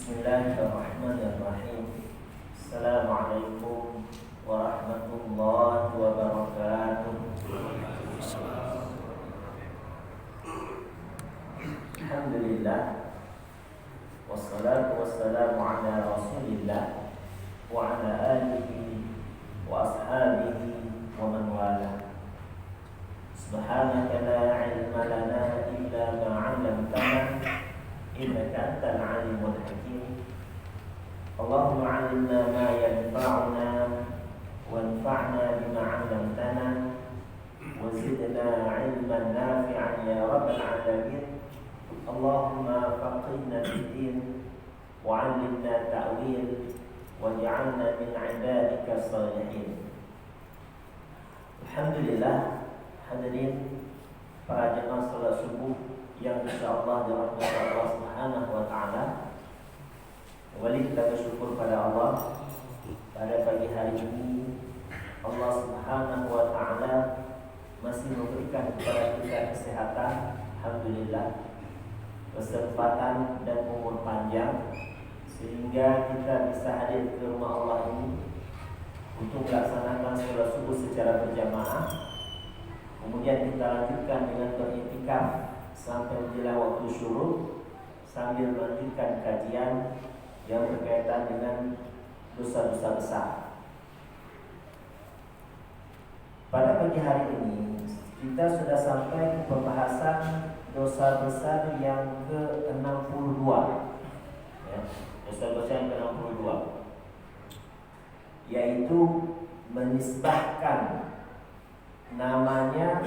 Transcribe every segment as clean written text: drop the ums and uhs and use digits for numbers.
Bismillahirrahmanirrahim. Assalamualaikum warahmatullahi wabarakatuh. Alhamdulillah, wassalatu wassalamu ala rasulillah wa ala alihi wa ashabihi wa man wala. Subhanaka la ilma lana illa ma 'allamtana innaka antal alimul hakim. Allahumma 'allimna ma yanfa'una wanfa'na bima 'allamtana wa zidna 'ilman nafi'an ya rabbal alamin. Allahumma faqihna fid-din wa 'allimna ta'wil waj'alna min 'ibadika shalihin. Alhamdulillah, hadirin para jemaah salat subuh yang insyaallah dirahmati Allah Subhanahu wa taala. Kembali kita bersyukur pada Allah pada pagi hari ini. Allah Subhanahu wa taala masih memberikan kepada kita kesehatan, alhamdulillah, kesempatan dan umur panjang sehingga kita bisa hadir ke rumah Allah ini untuk melaksanakan salat subuh secara berjamaah. Kemudian kita lanjutkan dengan beriktikaf sampai menjelang waktu syuruk sambil melanjutkan kajian yang berkaitan dengan dosa-dosa besar. Pada pagi hari ini kita sudah sampai ke pembahasan dosa besar yang ke-62, ya, dosa besar yang ke-62, yaitu menisbahkan namanya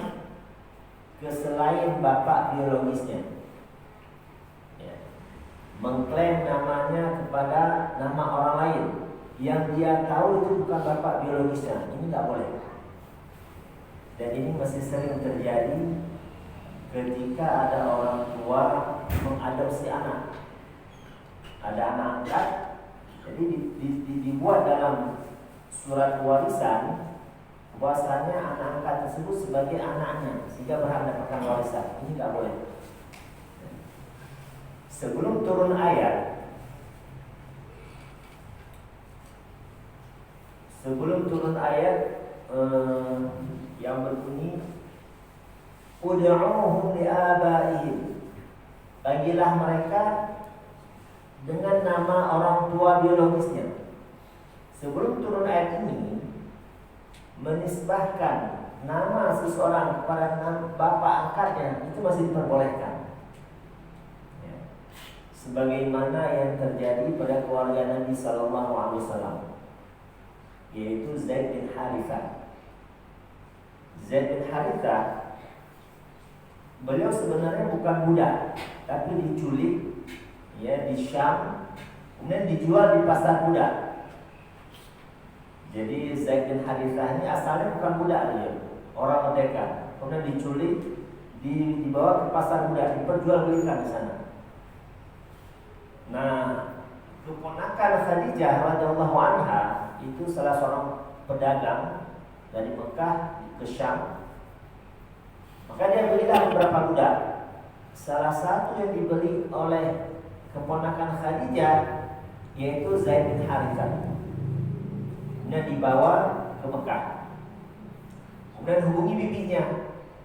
ke selain bapak biologisnya, ya. Mengklaim namanya kepada nama orang lain yang dia tahu itu bukan bapak biologisnya. Ini tidak boleh. Dan ini masih sering terjadi ketika ada orang tua mengadopsi anak. Ada anak angkat, jadi dibuat dalam surat warisan bahwasanya anak angkat tersebut sebagai anaknya sehingga berhak mendapatkan warisan. Ini tidak boleh. Sebelum turun ayat yang berbunyi ud'uuhum li'abaihim, bagilah mereka dengan nama orang tua biologisnya. Sebelum turun ayat ini, menisbahkan nama seseorang kepada bapak angkatnya itu masih diperbolehkan, ya. Sebagaimana yang terjadi pada keluarga Nabi Sallallahu Alaihi Wasallam, yaitu Zaid bin Harithah. Zaid bin Harithah, beliau sebenarnya bukan budak, tapi diculik, ya, di Syam, kemudian dijual di pasar budak. Jadi Zaid bin Harithah ini asalnya bukan budak dia, orang merdeka. Kemudian diculik, dibawa ke pasar budak, diperjualbelikan di sana. Nah, keponakan Khadijah radhiyallahu anha itu salah seorang pedagang dari Mekah ke Syam. Maka dia belilah beberapa budak. Salah satu yang dibeli oleh keponakan Khadijah yaitu Zaid bin Harithah. Kemudian dibawa ke Mekah. Kemudian hubungi bibinya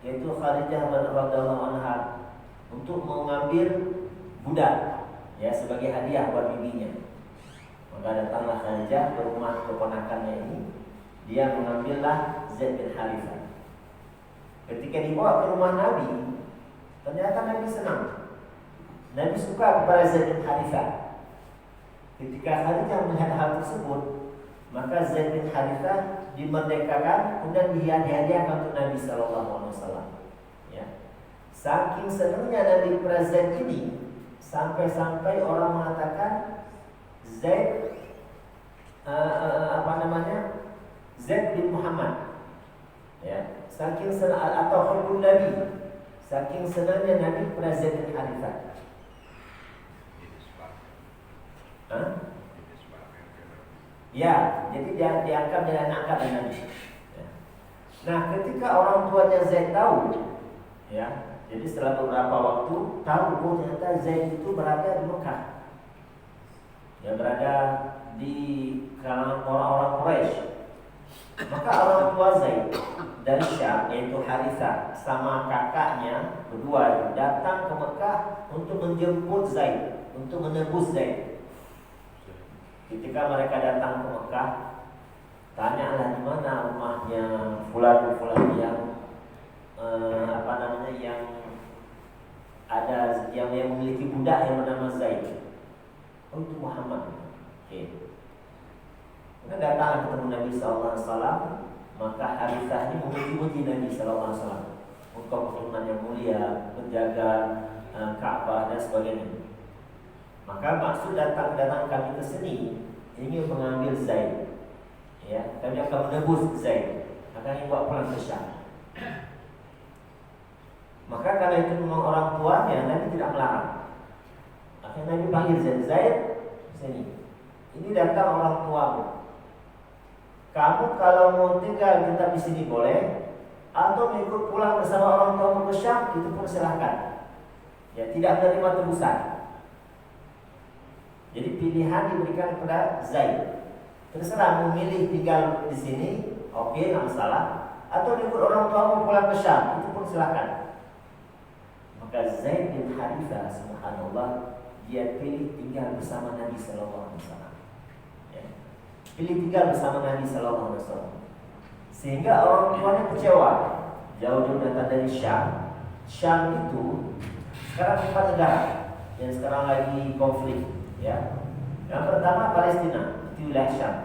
yaitu Khadijah radhiyallahu anha untuk mengambil budak, ya, sebagai hadiah buat bibinya. Maka datanglah Khadijah ke rumah keponakannya ini. Dia mengambillah Zaid bin Harithah. Ketika dibawa ke rumah Nabi, ternyata Nabi senang. Nabi suka kepada Zaid bin Harithah. Ketika Khadijah melihat hal tersebut, maka Zaid bin Harithah dimerdekakan, kemudian dihadiahkan untuk Nabi Sallallahu Alaihi Wasallam. Ya, saking senangnya Nabi kepada Zaid ini, sampai-sampai orang mengatakan Zaid Zaid bin Muhammad. Ya, saking senang atau hubbun Nabi, saking senangnya Nabi kepada Zaid bin Harithah. Ya, jadi dia diangkat dari anak angkat Nabi. Ya. Nah, ketika orang tuanya Zaid tahu, ya, jadi setelah beberapa waktu tahu bahwa ternyata Zaid itu berada di Mekah. yang berada di kalangan orang-orang Quraisy. Maka orang tua Zaid dari Syam, yaitu Harithah, sama kakaknya berdua datang ke Mekah untuk menjemput Zaid, untuk menebus Zaid. Ketika mereka datang ke Mekah, tanyalah di mana rumahnya fulan yang yang ada yang memiliki budak yang bernama Zaid. Oh, itu Muhammad. Oke. Maka datang ketemu Nabi SAW. Maka Harithah ini memuji Nabi SAW. Engkau keturunan yang mulia, menjaga Ka'bah dan sebagainya. Maka maksud datang kami ke sini ingin mengambil Zaid. Ya, kami akan menebus Zaid. Akan bawa pulang ke Syam. Maka karena itu memang orang tuanya, Nabi tidak melarang. Akhirnya Nabi panggil Zaid sini. Ini datang orang tuamu. Kamu kalau mau tinggal tetap di sini boleh, atau ikut pulang bersama orang tuamu ke Syam, itu pun silahkan. Ya, tidak menerima tebusan. Jadi pilihan diberikan kepada Zaid. Terserah memilih tinggal di sini, oke, nggak masalah. Atau ikut orang tuamu pulang ke Syam, itu pun silahkan. Maka Zaid bin Harithah, subhanallah, dia pilih tinggal bersama Nabi Sallallahu Alaihi Wasallam. Ya. Pilih tinggal bersama Nabi Sallallahu Alaihi Wasallam. Sehingga orang tuanya kecewa. Jauh-jauh datang dari Syam. Syam itu sekarang 4 negara yang sekarang lagi konflik. Ya. Yang pertama Palestina, itu wilayah Syam.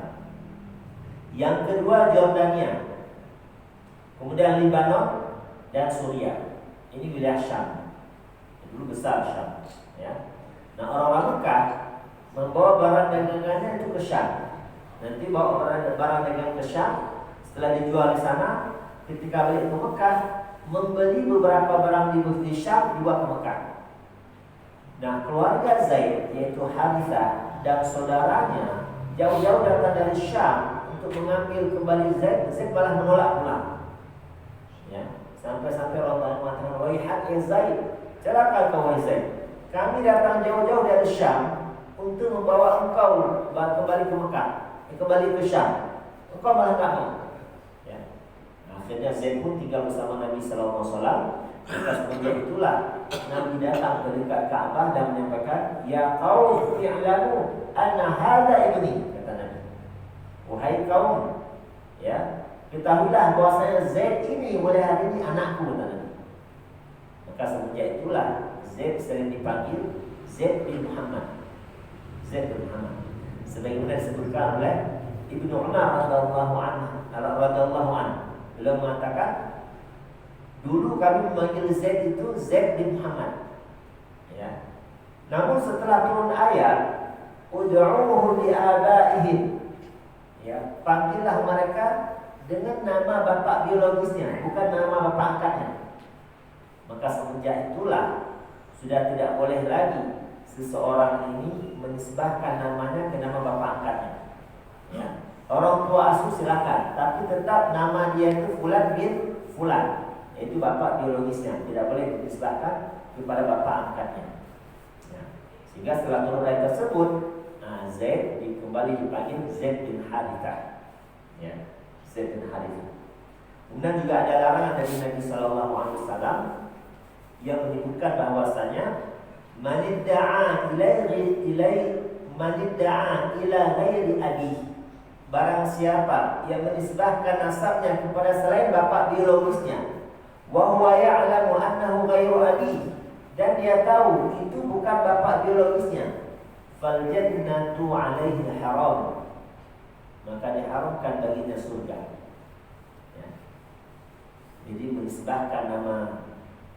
Yang kedua Jordania. Kemudian Lebanon dan Suriah. Ini wilayah Syam. Dulu besar Syam, ya. Nah, orang-orang Mekah membawa barang dagangannya itu ke Syam. Nanti bawa barang dagang ke Syam, setelah dijual di sana, ketika balik ke Mekah, membeli beberapa barang di Syam dibawa ke Mekah. Nah, keluarga Zaid, yaitu Harithah dan saudaranya, jauh-jauh datang dari Syam untuk mengambil kembali Zaid. Zaid malah menolak pulang. Ya, sampai-sampai Allah mengatakan, "Wahai ya Zaid, celaka kau wahai Zaid. Kami datang jauh-jauh dari Syam untuk membawa engkau kembali ke Mekah, kembali ke Syam. Engkau malah tak mau." Ya. Nah, akhirnya Zaid pun tinggal bersama Nabi Sallallahu Alaihi Wasallam. Semenjak itulah Nabi datang ke dekat Ka'bah dan menyampaikan, "Ya qaum i'lamu anna hadza ibni," kata Nabi. Wahai kaum, ya, ketahuilah bahwasanya Zaid ini mulai hari ini anakku, kata Nabi. Maka semenjak itulah Zaid sering dipanggil Zaid bin Muhammad. Zaid bin Muhammad. Sebagaimana disebutkan oleh Ibnu Umar radhiyallahu anhu. Beliau mengatakan, dulu kami memanggil Zaid itu Zaid bin Muhammad. Ya. Namun setelah turun ayat, ud'uuhu li abaihim. Ya, panggillah mereka dengan nama bapak biologisnya, bukan nama bapak angkatnya. Maka semenjak itulah sudah tidak boleh lagi seseorang ini menisbahkan namanya ke nama bapak angkatnya. Ya. Orang tua asuh silakan, tapi tetap nama dia itu Fulan bin Fulan, yaitu bapak biologisnya, tidak boleh dinisbahkan kepada bapak angkatnya. Ya. Sehingga setelah turun ayat tersebut, Zaid kembali dipanggil Zaid bin Harithah. Ya, Zaid bin Harithah. Kemudian juga ada larangan dari Nabi Sallallahu Alaihi Wasallam yang menyebutkan bahwasanya manidda'a ila ghairi abi. Barang siapa yang menisbahkan nasabnya kepada selain bapak biologisnya, wa huwa ya'lamu annahu ghairu abi, dan dia tahu itu bukan bapak biologisnya, fal jannatu 'alaihi haram, maka diharamkan baginya surga. Ya. Jadi menisbahkan nama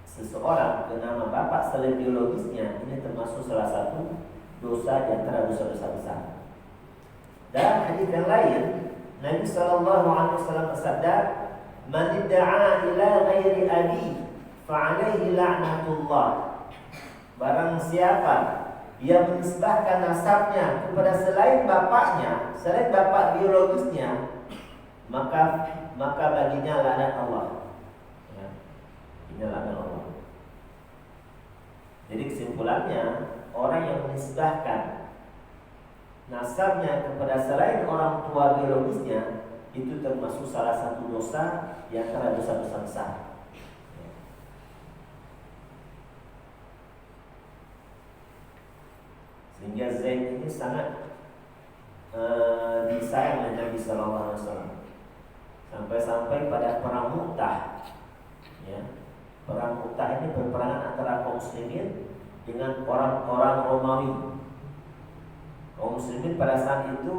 seseorang ke nama bapak selain biologisnya, ini termasuk salah satu dosa di antara dosa-dosa besar. Dalam hadis yang lain, Nabi Sallallahu Alaihi Wasallam bersabda, "Man idda'a ila ghairi abi, fa'alaihi la'natullah." Barang siapa yang menisbahkan nasabnya kepada selain bapaknya, selain bapak biologisnya, maka baginya laknat Allah. Ya, baginya laknat Allah. Jadi kesimpulannya, orang yang menisbahkan nasabnya kepada selain orang tua biologisnya, itu termasuk salah satu dosa di antara dosa-dosa besar. Sehingga Zaid ini sangat disayang oleh Nabi Sallallahu Alaihi Wasallam. Sampai-sampai pada perang Mu'tah, ya, perang Mu'tah ini berperangan antara kaum muslimin dengan orang-orang Romawi. Kaum muslimin pada saat itu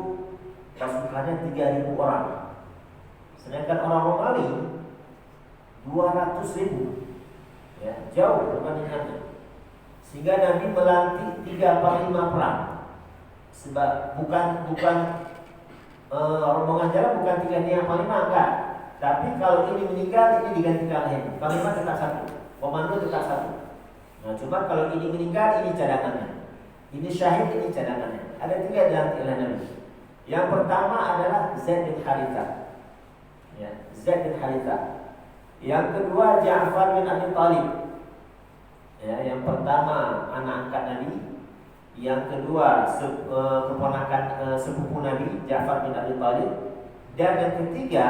pasukannya 3.000 orang, sedangkan orang Romawi 200.000, ya, jauh perbandingannya. Sehingga Nabi melantik 3/5 perang. Sebab bukan rombongan jalan bukan 3/5 enggak. Tapi kalau ini meninggal, ini digantikan lain. Panglima tetap satu, komando tetap satu. Nah, cuma kalau ini meninggal, ini cadangannya. Ini syahid, ini cadangannya. Ada 3 dilantik oleh Nabi. Yang pertama adalah Zaid bin Harithah. Ya, Zaid bin Harithah. Yang kedua Ja'far bin Abi Thalib. Ya, yang pertama anak angkat Nabi, yang kedua keponakan sepupu Nabi Ja'far bin Abi Thalib, dan yang ketiga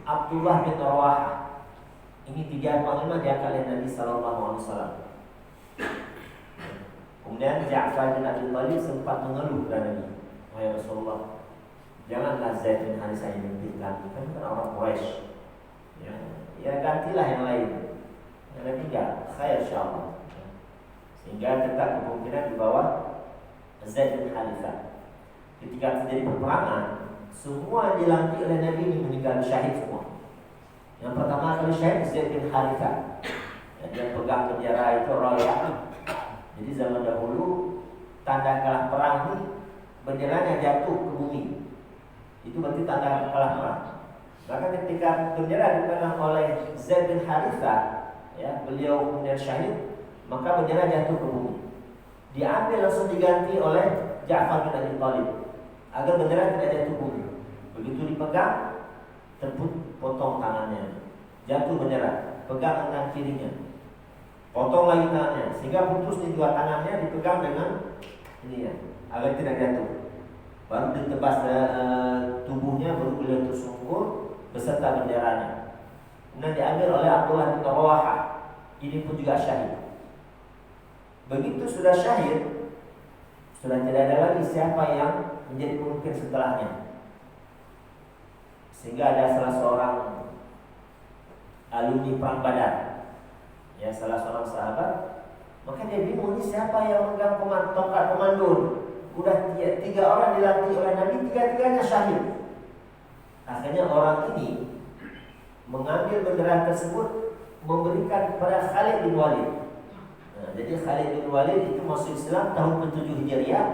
Abdullah bin Rawahah. Ini 3 panglima diangkat oleh Nabi Sallallahu Alaihi Wasallam. Kemudian Ja'far bin Abi Thalib sempat mengeluh kepada Nabi, "Wahai Rasulullah, janganlah Zaid bin Harithah yang memimpin kami, kan orang Quraisy. Ya gantilah yang lain." Yang ketiga, khair insyaallah. Sehingga tetap kemungkinan di bawah Zaid bin Harithah. Ketika terjadi peperangan, semua yang dilantik oleh Nabi ini meninggal syahid semua. Yang pertama kali syahid Zaid bin Harithah. Dia pegang bendera itu royal. Jadi zaman dahulu tanda kalah perang ini benderanya jatuh ke bumi. Itu berarti tanda kalah perang. Maka ketika bendera dipegang oleh Zaid bin Harithah, ya, beliau kemudian syahid, maka bendera jatuh ke bumi. Diambil langsung diganti oleh Ja'far bin Abi Thalib agar bendera tidak jatuh ke bumi. Begitu dipegang, terpotong tangannya, jatuh bendera, pegang tangan kirinya, potong lagi tangannya, sehingga putus di 2 tangannya, dipegang dengan ini ya, agar tidak jatuh. Baru ditebas tubuhnya, baru beliau tersungkur beserta benderanya. Kemudian diambil oleh Abdullah bin Rawahah. Ini pun juga syahid. Begitu sudah syahid, sudah tidak ada lagi siapa yang menjadi pemimpin setelahnya. Sehingga ada salah seorang alumni perang Badar, ya, salah seorang sahabat, maka dia bingung, ini siapa yang memegang tongkat komando? Udah 3 orang dilantik oleh Nabi, 3-3-nya syahid. Akhirnya orang ini mengambil bendera tersebut, memberikan kepada Khalid bin Walid. Nah, jadi Khalid bin Walid itu masuk Islam tahun ke-7 Hijriah,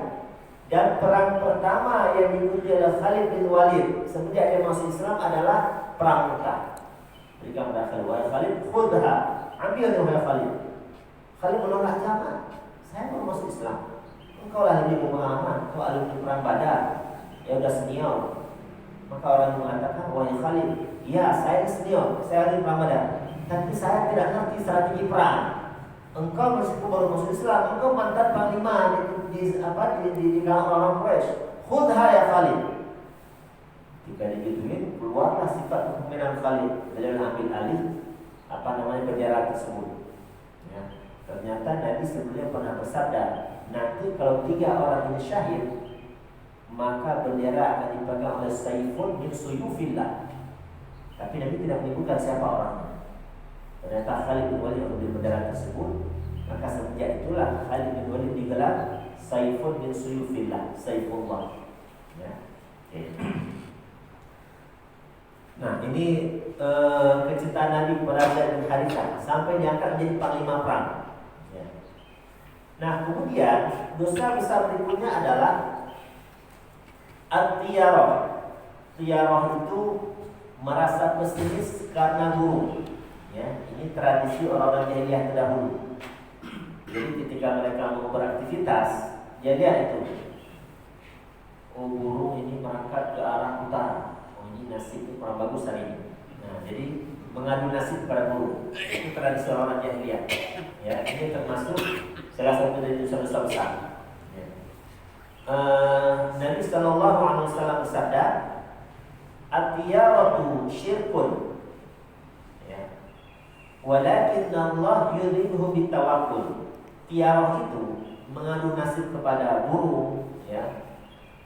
dan perang pertama yang diikuti oleh Khalid bin Walid semenjak dia masuk Islam adalah perang Mu'tah. Berikan kepada Khalid, "Wahai Khalid, khudha, ambil dia wahai Khalid." Khalid menolak, "Jangan, saya mau masuk Islam. Engkau lah lebih berpengalaman, kau alumni perang Badar, ya udah senior." Maka orang yang mengatakan, "Wahai Khalid, ya saya senior, saya alumni perang Badar, tapi saya tidak ngerti strategi perang. Engkau meskipun baru masuk Islam, engkau mantan panglima di kalangan orang Quraisy. Khudha ya Khalid." Jika digituin, keluarlah sifat kepemimpinan Khalid. Beliau ambil alih bendera tersebut. Ya. Ternyata Nabi sebelumnya pernah bersabda, nanti kalau 3 orang ini syahid, maka bendera akan dipegang oleh Saifun min suyufillah. Tapi Nabi tidak menyebutkan siapa orangnya. Ternyata Khalid bin Walid mengambil bendera tersebut. Maka sejak itulah Khalid bin Walid digelar Saifun min suyufillah, Saifullah. Ya. Okay. Nah, ini kecintaan Nabi kepada Zaid bin Harithah sampai diangkat menjadi panglima perang. Ya. Nah, kemudian dosa besar berikutnya adalah at-tiyarah. Tiyarah itu merasa pesimis karena buruk. Ya, ini tradisi orang-orang jahiliyah terdahulu. Jadi ketika mereka mau beraktivitas, dia lihat itu, oh burung ini berangkat ke arah utara. Oh ini nasibnya kurang bagus hari ini. Nah, jadi mengadu nasib kepada burung. Itu tradisi orang-orang jahiliyah. Ya, ini termasuk salah satu dari dosa-dosa besar. Ya. Nabi Sallallahu Alaihi Wasallam bersabda, "At-tiyaratu syirkun, ya. Walakin Allah yudhibhu bitawakkul." Tiarah itu mengadu nasib kepada burung, ya.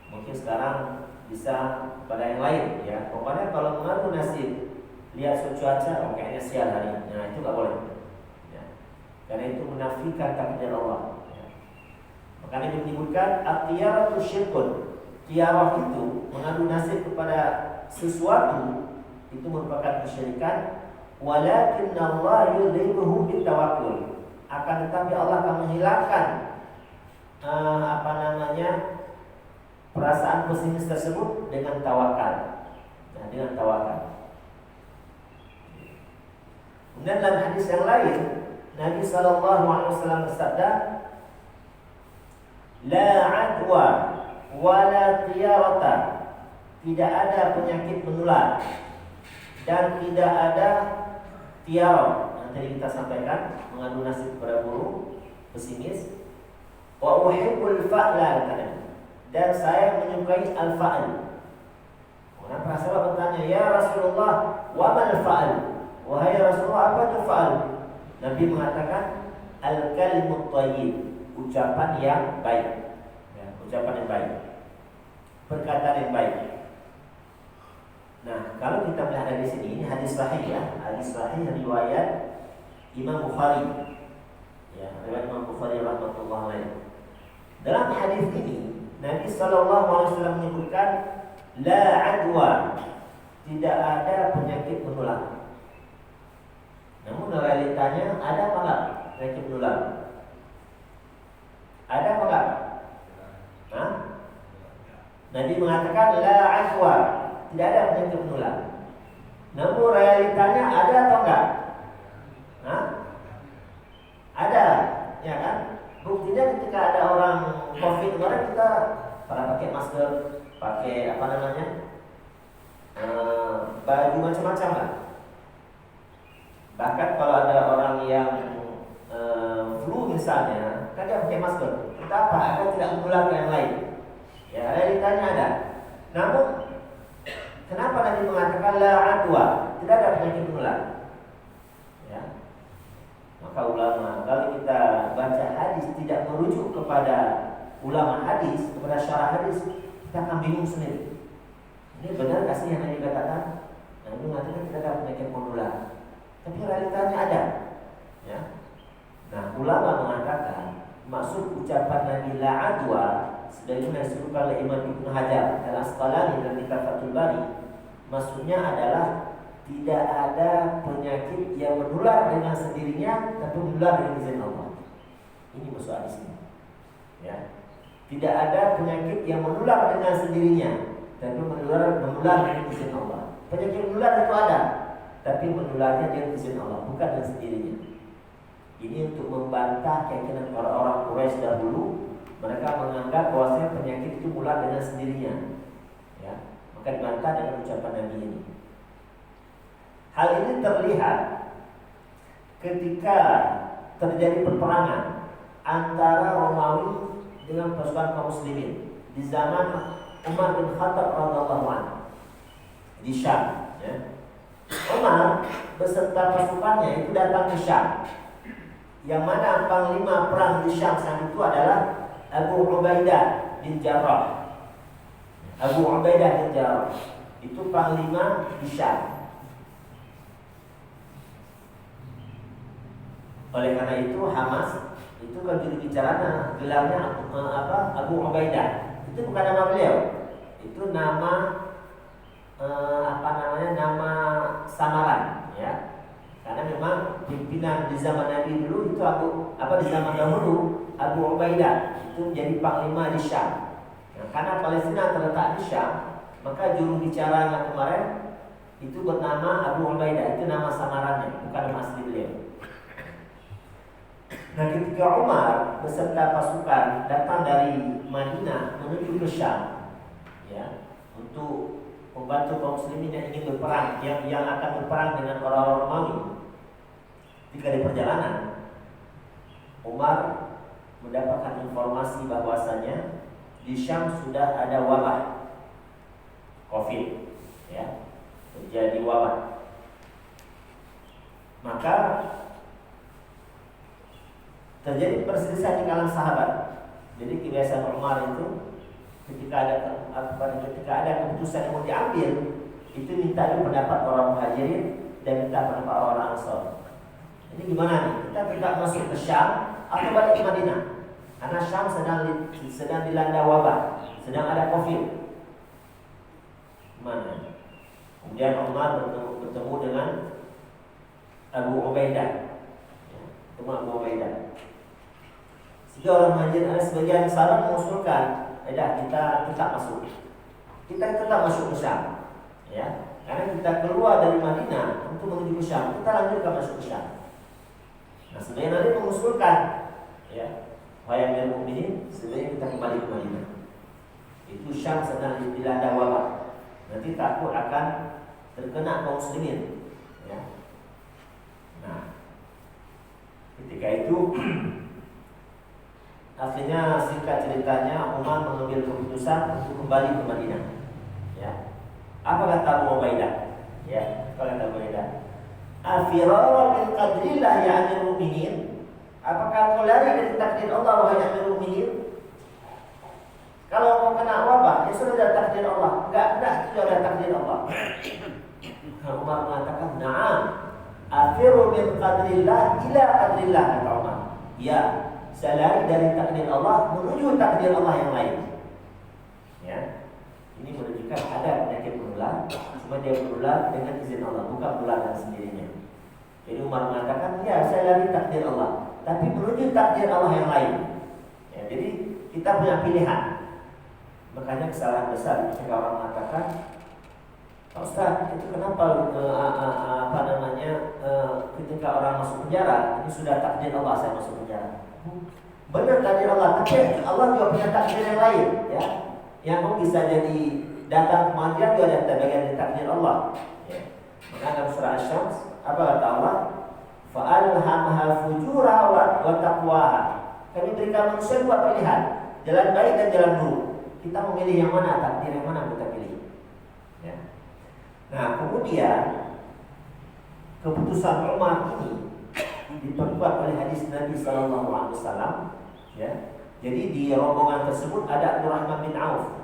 Mungkin sekarang bisa kepada yang lain, ya. Pokoknya kalau mengadu nasib, lihat cuaca, kayaknya sial hari, nah itu nggak boleh, ya. Karena itu menafikan takdir Allah. Ya. Makanya menyebutkan at-tiyaratu syirkun. Tiarah itu mengadu nasib kepada sesuatu, itu merupakan kesyirikan. Walakin Allah yudhibhu bitawakkul. Akan tetapi Allah akan menghilangkan perasaan pesimis tersebut dengan tawakal. Nah, dengan tawakal. Dan dalam hadis yang lain, Nabi Sallallahu Alaihi Wasallam bersabda, "La adwa wa la tiyarata." Tidak ada penyakit menular dan tidak ada tiara. Yang tadi kita sampaikan, mengadu nasib kepada burung, pesimis. Wa uhibbul fa'la, dan saya menyukai al-fa'l. Orang para sahabat bertanya, "Ya Rasulullah, wa mal fa'l?" Wahai Rasulullah, apa itu fa'al? Nabi mengatakan al-kalimut thayyib, ucapan yang baik, ya, ucapan yang baik, perkataan yang baik. Nah, kalau kita melihat dari sini, ini hadis sahih, ya, hadis sahih riwayat Imam Bukhari, ya, riwayat Imam Bukhari rahmatullah alaih. Dalam hadis ini, Nabi Sallallahu Alaihi Wasallam menyebutkan la adwa, tidak ada penyakit menular. Namun realitanya ada apa enggak penyakit menular? Ada apa enggak? Hah? Nabi mengatakan la adwa, tidak ada penyakit menular. Namun realitanya ada atau enggak? Hah? Ada, ya kan? Buktinya ketika ada orang COVID kemarin, kita pada pakai masker, pakai baju macam-macam lah. Bahkan kalau ada orang yang flu misalnya, kan dia pakai masker. Kenapa? Agar tidak menular ke yang lain. Ya, realitanya ada. Namun kenapa Nabi mengatakan la adwa, tidak ada penyakit menular? Ya. Maka ulama, kalau kita baca hadis tidak merujuk kepada ulama hadis, kepada syarah hadis, kita akan bingung sendiri. Ini benar kasih yang Nabi katakan? Nabi mengatakan tidak ada penyakit menular, tapi realitanya ada. Ya. Nah, ulama mengatakan maksud ucapan Nabi la adwa, sebagaimana disebutkan oleh Imam Ibnu Hajar Al-Asqalani dalam kitab Fathul Bari, maksudnya adalah tidak ada penyakit yang menular dengan sendirinya, tapi menular dengan izin Allah. Ini maksud hadis ini. Ya. Tidak ada penyakit yang menular dengan sendirinya, tapi menular dengan izin Allah. Penyakit menular itu ada, tapi menularnya dengan izin Allah, bukan dengan sendirinya. Ini untuk membantah keyakinan orang-orang Quraisy dahulu. Mereka menganggap bahwasanya penyakit itu menular dengan sendirinya. Ya, maka dibantah dengan ucapan Nabi ini. Hal ini terlihat ketika terjadi peperangan antara Romawi dengan pasukan kaum muslimin di zaman Umar bin Khattab radhiyallahu anhu di Syam. Ya. Umar beserta pasukannya itu datang ke Syam, yang mana panglima perang di Syam saat itu adalah Abu Ubaidah bin Jarrah. Abu Ubaidah bin Jarrah itu panglima di Syam. Oleh karena itu Hamas itu kan juru bicaranya gelarnya Abu Ubaidah. Itu bukan nama beliau. Itu nama nama samaran, ya. Karena memang pimpinan di zaman Nabi dulu itu di zaman dahulu Abu Ubaidah itu menjadi panglima di Syam. Nah, karena Palestina terletak di Syam, maka juru bicaranya kemarin itu bernama Abu Ubaidah, itu nama samarannya, bukan nama asli beliau. Nah, ketika Umar beserta pasukan datang dari Madinah menuju ke Syam, ya, untuk membantu kaum muslimin yang ingin berperang, yang akan berperang dengan orang-orang Romawi. Ketika di perjalanan, Umar mendapatkan informasi bahwasanya di di Syam sudah ada wabah COVID, ya, terjadi wabah. Maka terjadi perselisihan di kalangan sahabat. Jadi kebiasaan Umar itu ketika ada keputusan yang mau diambil, itu minta dulu pendapat orang Muhajirin dan minta pendapat orang Ansor. Ini gimana nih? Kita tidak masuk ke Syam atau balik ke Madinah? Karena Syam sedang dilanda wabah, sedang ada COVID. Mana? Kemudian Umar bertemu dengan Abu Ubaidah. Bertemu Abu Ubaidah. Sehingga orang Muhajirin ada sebagian sahabat mengusulkan, kita tetap masuk. Kita tetap masuk ke Syam, ya. Karena kita keluar dari Madinah untuk menuju ke Syam, kita lanjutkan masuk ke Syam. Nah, sebenarnya nanti mengusulkan, ya, wahai Amirul Mukminin, sebenarnya kita kembali ke Madinah. Itu Syam sedang dilanda wabah. Nanti takut akan terkena kaum muslimin, ya. Nah, ketika itu akhirnya singkat ceritanya Umar mengambil keputusan untuk kembali ke Madinah. Ya. Apa kata Abu Ubaidah? Ya, apa kata Abu Ubaidah? Afirara min qadrillah ya Amirul Mukminin. Apakah kau lari dari takdir Allah wahai Amirul Mukminin? Kalau kau kena wabah, ya sudah ada takdir Allah. Enggak, itu ada takdir Allah. Umar mengatakan, "Na'am. Afiru min qadrillah ila qadrillah," kata Umar. Ya, saya lari dari takdir Allah menuju takdir Allah yang lain. Ya, ini menunjukkan ada penyakit menular, cuma dia menular dengan izin Allah, bukan menular dengan sendirinya. Jadi Umar mengatakan, ya saya lari takdir Allah, tapi menuju takdir Allah yang lain. Ya, jadi kita punya pilihan. Makanya kesalahan besar ketika orang mengatakan, Pak Ustaz, itu kenapa ketika orang masuk penjara, ini sudah takdir Allah saya masuk penjara. Benar takdir Allah, tapi Allah juga punya takdir yang lain, ya. Yang bisa jadi datang kematian juga ada bagian dari takdir Allah. Ya. Maka dalam surah Asy-Syams, apa kata Allah? Fa'alhamaha fujuraha wa taqwaha. Kami berikan manusia dua pilihan, jalan baik dan jalan buruk. Kita memilih yang mana, takdir yang mana kita pilih. Ya. Nah, kemudian keputusan Umar ini diperkuat oleh hadis Nabi Sallallahu Alaihi Wasallam. Ya, jadi di rombongan tersebut ada Abdurrahman bin Auf.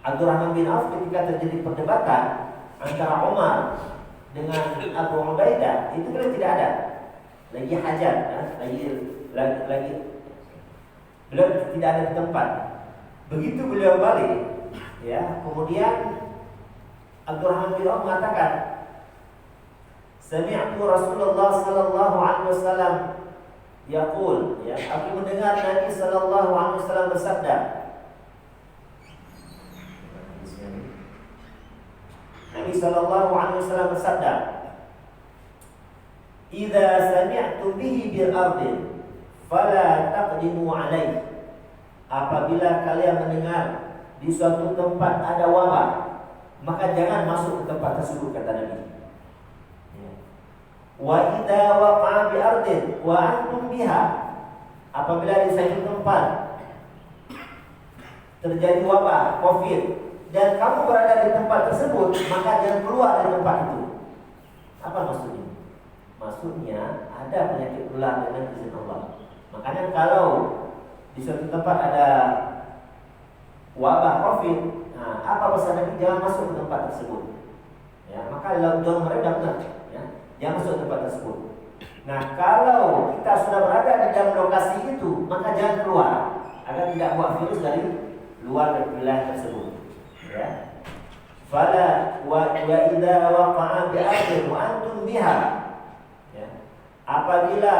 Abdurrahman bin Auf ketika terjadi perdebatan antara Umar dengan Abu Ubaidah, itu kan tidak ada lagi hajat, lagi beliau tidak ada di tempat. Begitu beliau balik, ya, kemudian Abdurrahman bin Auf mengatakan, Sami'tu Rasulullah sallallahu alaihi wasallam yaqul, ya, aku mendengar Nabi sallallahu alaihi wasallam bersabda. Nabi sallallahu alaihi wasallam bersabda, "Idza sami'tu bihi bil ardin fala taqdimu alaihi." Apabila kalian mendengar di suatu tempat ada wabah, maka jangan masuk ke tempat tersebut, kata Nabi. Wa idza waqa'a bi ardin wa antum biha, apabila di suatu tempat terjadi wabah COVID dan kamu berada di tempat tersebut, maka jangan keluar dari tempat itu. Apa maksudnya? Maksudnya ada penyakit menular dengan izin Allah. Makanya kalau di suatu tempat ada wabah COVID, nah, apa pesan Nabi? Jangan masuk ke tempat tersebut. Ya, maka lockdown mereka benar. Ya, jangan masuk ke tempat tersebut. Nah, kalau kita sudah berada di dalam lokasi itu, maka jangan keluar agar tidak buat virus dari luar dari wilayah tersebut. Ya. Fala wa idza waqa'a bi ardin wa antum biha. Ya. Apabila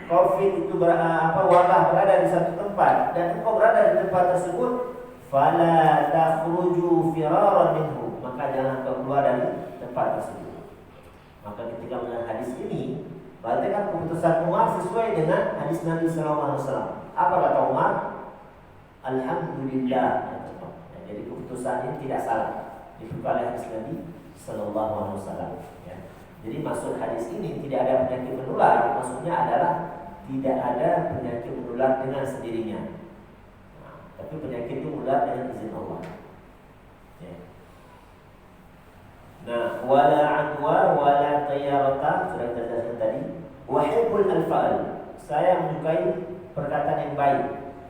COVID itu wabah berada di satu tempat dan engkau berada di tempat tersebut, fala takhruju firaran minhu, maka jangan kau keluar dari tempat tersebut. Maka ketika melihat hadis ini, berarti kan keputusan Umar sesuai dengan hadis Nabi sallallahu alaihi wasallam. Apa kata Umar? Alhamdulillah. Ya, jadi keputusan ini tidak salah. Dibuka oleh hadis Nabi sallallahu alaihi wasallam. Ya. Jadi maksud hadis ini tidak ada penyakit menular, maksudnya adalah tidak ada penyakit menular dengan sendirinya. Nah, Tapi penyakit itu mudah dengan izin Allah. Ya. Nah, wala adwa wala tayarata, sudah kita jelaskan tadi. Wahibbul alfa'al, saya menyukai perkataan yang baik.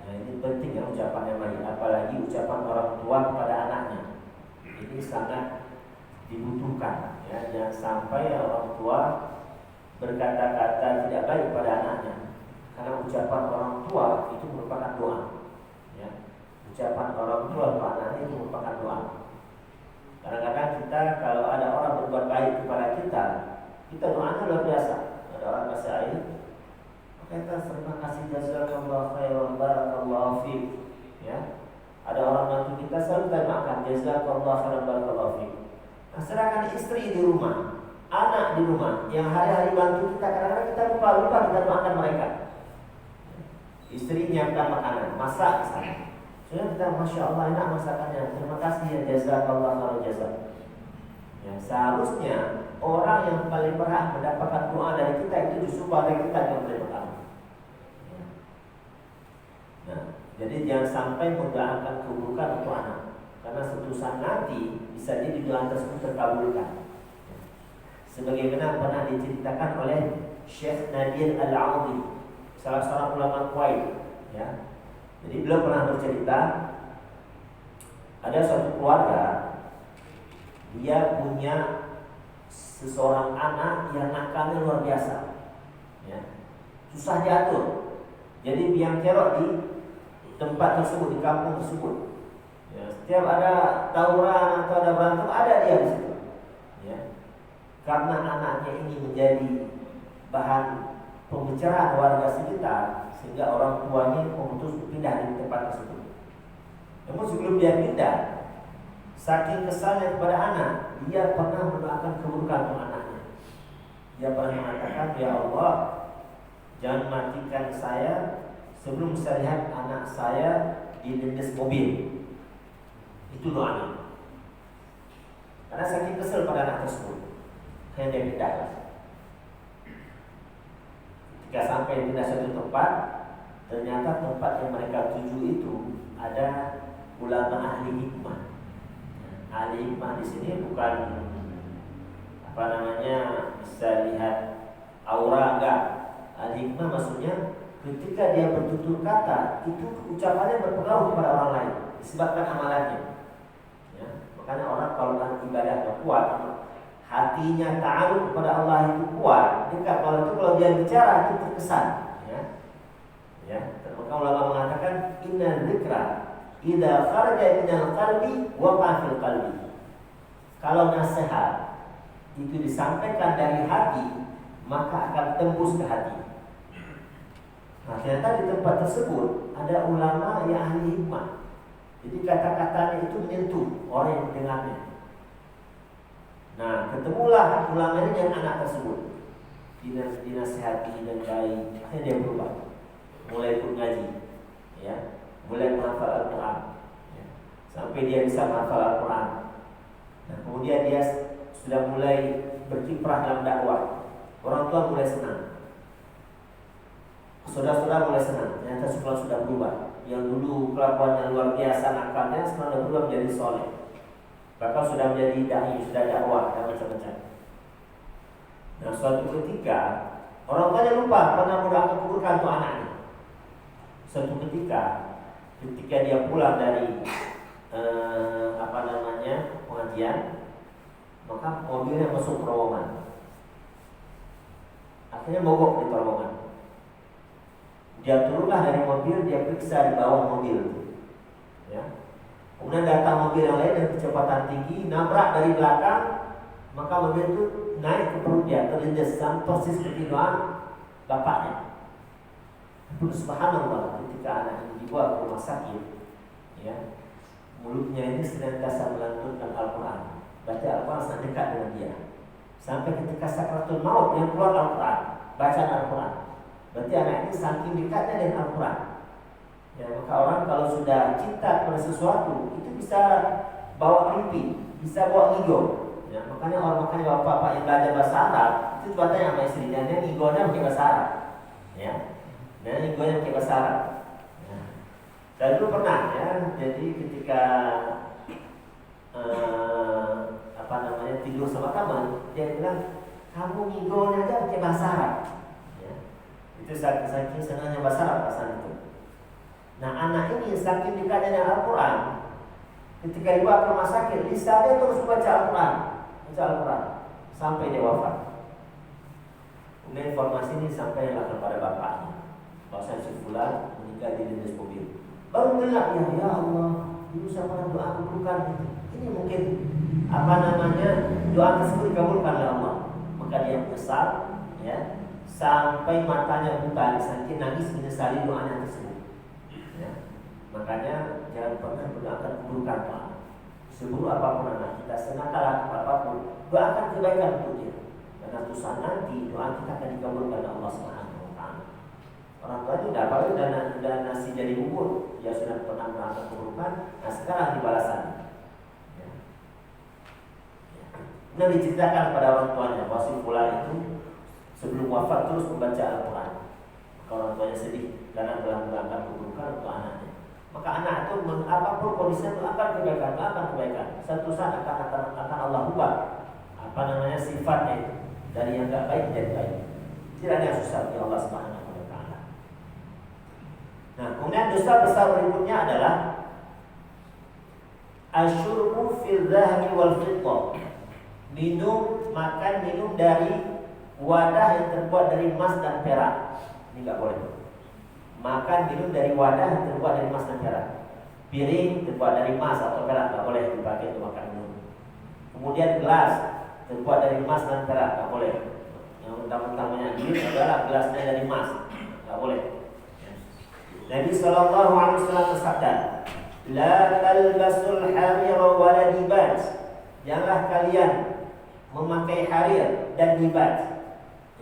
Nah, ini penting ya, ucapan yang baik, apalagi ucapan orang tua kepada anaknya. Ini sangat dibutuhkan ya, jangan sampai orang tua berkata-kata tidak baik pada anaknya, karena ucapan orang tua itu merupakan doa ya. Ucapan orang tua kepada anaknya itu merupakan doa. Kadang-kadang kita kalau ada orang berbuat baik kepada kita doanya luar biasa. Ada orang kasih air, kita terima kasih, jazakallahu khairan, barakallahu fiik ya. Ada orang bantu kita, selalu kita makan, jazakallahu khairan, barakallahu fiik. Nah, sedangkan istri di rumah, anak di rumah yang hari-hari bantu kita, kadang-kadang kita lupa kita makan mereka. Istri nyiapkan makanan, masak misalnya. Sudah kita, masya Allah enak masakannya, terima kasih ya, jazakallahu khairan jazak. Ya, seharusnya orang yang paling berhak mendapatkan doa dari kita itu justru pada kita yang menerima kamu. Ya. Nah, jadi jangan sampai mendoakan keburukan untuk anak, karena suatu saat nanti bisa jadi doa tersebut terkabulkan. Sebagaimana pernah diceritakan oleh Syekh Nadir Al-Audi, salah seorang ulama Kuwait ya. Jadi beliau pernah bercerita, ada suatu keluarga, dia punya seseorang anak yang nakalnya luar biasa ya. Susah diatur. Jadi biang kerok di tempat tersebut, di kampung tersebut ya. Setiap ada tawuran atau ada berantem, ada dia di situ ya. Karena anaknya ini menjadi bahan pembicaraan warga sekitar, sehingga orang tuanya memutus pindah di tempat tersebut. Namun sebelum dia pindah, saking kesalnya kepada anak, dia pernah mendoakan keburukan untuk anaknya. Dia pernah mengatakan, ya Allah, jangan matikan saya sebelum saya lihat anak saya dilindas mobil. Itu doanya. Karena saking kesal pada anak tersebut, hanya dia pindah. Ketika sampai pindah satu tempat, ternyata tempat yang mereka tuju itu ada ulama ahli hikmah. Ahli hikmah di sini bukan bisa lihat aura, enggak. Ahli hikmah maksudnya ketika dia bertutur kata itu ucapannya berpengaruh kepada orang lain disebabkan amalannya. Ya, makanya orang kalau ibadahnya kuat, hatinya ta'aluk kepada Allah itu kuat, dekat kalau dia bicara itu terkesan ya. Ya, maka ulama mengatakan inna dzikra idza kharaja minal qalbi waqa fil qalbi. Kalau nasihat itu disampaikan dari hati, maka akan tembus ke hati. Nah, ternyata di tempat tersebut ada ulama yang ahli hikmah. Jadi kata-katanya itu menyentuh orang yang mendengarnya. Nah, ketemulah ulama ini dengan anak tersebut, dinasihati dan baik, akhirnya dia berubah, mulai ikut ngaji, ya, mulai menghafal Al-Quran, ya, sampai dia bisa menghafal Al-Quran. Nah, kemudian dia sudah mulai berkiprah dalam dakwah. Orang tua mulai senang, saudara-saudara mulai senang. Ternyata sekolah sudah berubah. Yang dulu kelakuannya luar biasa nakalnya, sekarang sudah berubah menjadi soleh. Bahkan sudah menjadi dai, sudah dakwah dan macam-macam. Nah, suatu ketika orang tuanya lupa pernah mendoakan keburukan untuk anaknya. Suatu ketika dia pulang dari pengajian, maka mobilnya masuk terowongan. Akhirnya mogok di terowongan. Dia turunlah dari mobil, dia periksa di bawah mobil, ya. Kemudian datang mobil yang lain dengan kecepatan tinggi, nabrak dari belakang, maka mobil itu naik ke perut dia, terlindas sama persis seperti doa bapaknya. Subhanallah, ketika anak ini dibawa ke rumah sakit, ya, mulutnya ini senantiasa melantunkan Al-Quran, baca Al-Quran sangat dekat dengan dia, sampai ketika sakratul maut yang keluar Al-Quran, bacaan Al-Quran. Berarti anak ini saking dekatnya dengan Al-Quran. Ya, maka orang kalau sudah cinta pada sesuatu itu bisa bawa mimpi, bisa bawa ngigo. Ya, makanya bapak-bapak yang belajar bahasa Arab itu tanya sama istrinya, dia ngigonya pakai bahasa Arab. Ya, dia ngigonya pakai bahasa Arab. Ya. Dan dulu pernah ya, jadi ketika tidur sama teman, dia bilang kamu ngigolnya aja pakai bahasa Arab. Ya. Itu saking senangnya bahasa Arab pasan itu. Nah anak ini saking dekatnya dengan Al-Quran, ketika dibawa ke rumah sakit, lisannya terus baca Al-Quran sampai dia wafat. Kemudian informasi ini sampailah kepada bapaknya, bahwa si fulan meninggal di dinas mobil. Baru dengar ya Allah, dulu saya pernah doa kabulkan. Ini mungkin doa tersebut dikabulkan oleh Allah. Maka dia menyesal, ya, sampai matanya buta, saking nangis menyesali doanya tersebut. Ya. Makanya jangan pernah mendoakan keburukan doa. Seburuk apapun anak kita, senangkalah apapun, doakan kebaikan untuk dia. Karena susah nanti doa kita akan dikabulkan oleh Allah Subhanahu wa taala. Orang tua itu udah nasi jadi bubur, dia sudah pernah melakukan keburukan, nah sekarang dibalasan. Ya. Nah diceritakan pada orang tuanya bahwa si fulan itu sebelum wafat terus membaca Al-Quran. Maka orang tuanya sedih karena telah melakukan keburukan untuk anaknya. Maka anak itu apapun kondisinya akan kebaikan. Satu saat akan Allah ubah sifatnya itu dari yang tidak baik menjadi baik. Tidak ada yang susah di Allah Subhanahu wa taala. Nah, kemudian dosa besar berikutnya adalah asyurbu fil dhahabi wal fiddah. Minum dari wadah yang terbuat dari emas dan perak. Ini enggak boleh. Minum dari wadah yang terbuat dari emas dan perak. Piring terbuat dari emas atau perak enggak boleh dipakai untuk makan minum. Kemudian gelas terbuat dari emas dan perak enggak boleh. Yang utama-utamanya adalah gelasnya dari emas, enggak boleh. Nabi sallallahu alaihi wasallam bersabda, "La talbasul harira wa la dibaj." Janganlah kalian memakai harir dan dibaj.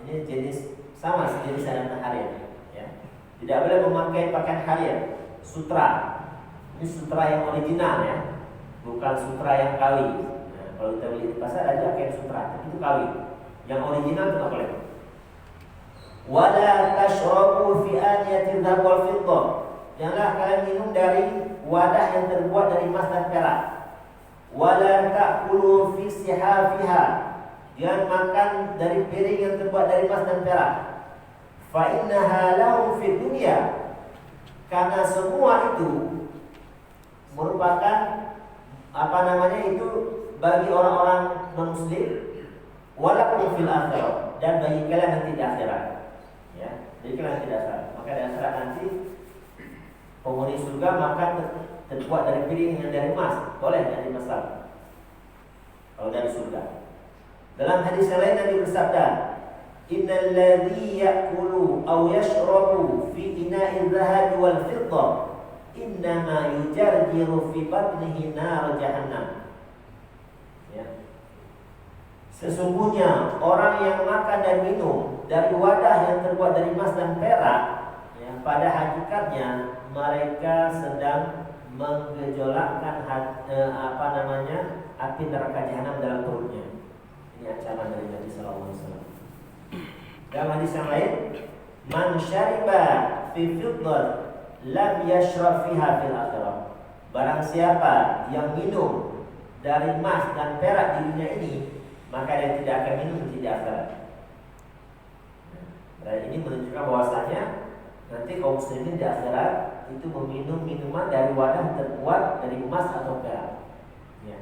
Ini jenis sama sejenis dengan harir, ya. Tidak boleh memakai pakaian harir, sutra. Ini sutra yang original, ya. Bukan sutra yang KW. Nah, kalau kita beli di pasar ada kain sutra, itu KW. Yang original itu tidak boleh. Wala tashrabu fi aniyatil dhahab wal fiddah. Janganlah kalian minum dari wadah yang terbuat dari emas dan perak. Wala ta'kulu fi sihafiha. Jangan makan dari piring yang terbuat dari emas dan perak. Fa innaha lahum fid dunya. Karena semua itu merupakan itu bagi orang-orang non-muslim, walakum fil akhirah, dan bagi kalian nanti di akhirat. Ya, jadi kalian tidak akhirat. Maka di akhirat nanti penghuni surga makan terbuat dari piring yang dari emas, boleh dari masalah. Kalau dari surga. Dalam hadis yang lain Nabi bersabda, "Innal ladzi ya'kulu aw yashrabu fi ina'il dhahab wal fiddah innama yujarjiru fi batnihi nar jahannam." Ya. Sesungguhnya orang yang makan dan minum dari wadah yang terbuat dari emas dan perak, ya, pada hakikatnya mereka sedang menggejolakkan api neraka jahanam dalam perutnya. Ini ancaman dari Nabi sallallahu alaihi wasallam. Dalam hadis yang lain, "Man syariba fi fiddah lam yashrab fiha fil akhirah." Barang siapa yang minum dari emas dan perak di dunia ini, maka dia tidak akan minum di akhirat. Dan ini menunjukkan bahwasanya nanti kaum muslimin di akhirat itu meminum minuman dari wadah terbuat dari emas atau perak. Ya.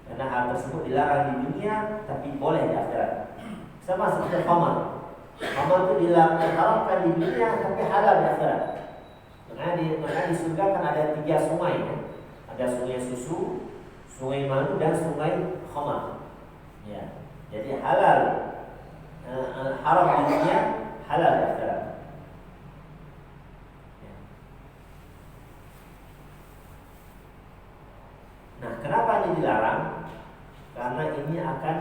Karena hal tersebut dilarang di dunia, tapi boleh di akhirat. Sama seperti khamar. Khamar itu diharamkan di dunia, tapi halal di akhirat. Makanya di surga kan ada 3 sungai, ya. Ada sungai susu, sungai madu, dan sungai khamar. Ya. Jadi halal, haram di dunia, halal di akhirat. Ya. Nah, kenapa ini dilarang? Karena ini akan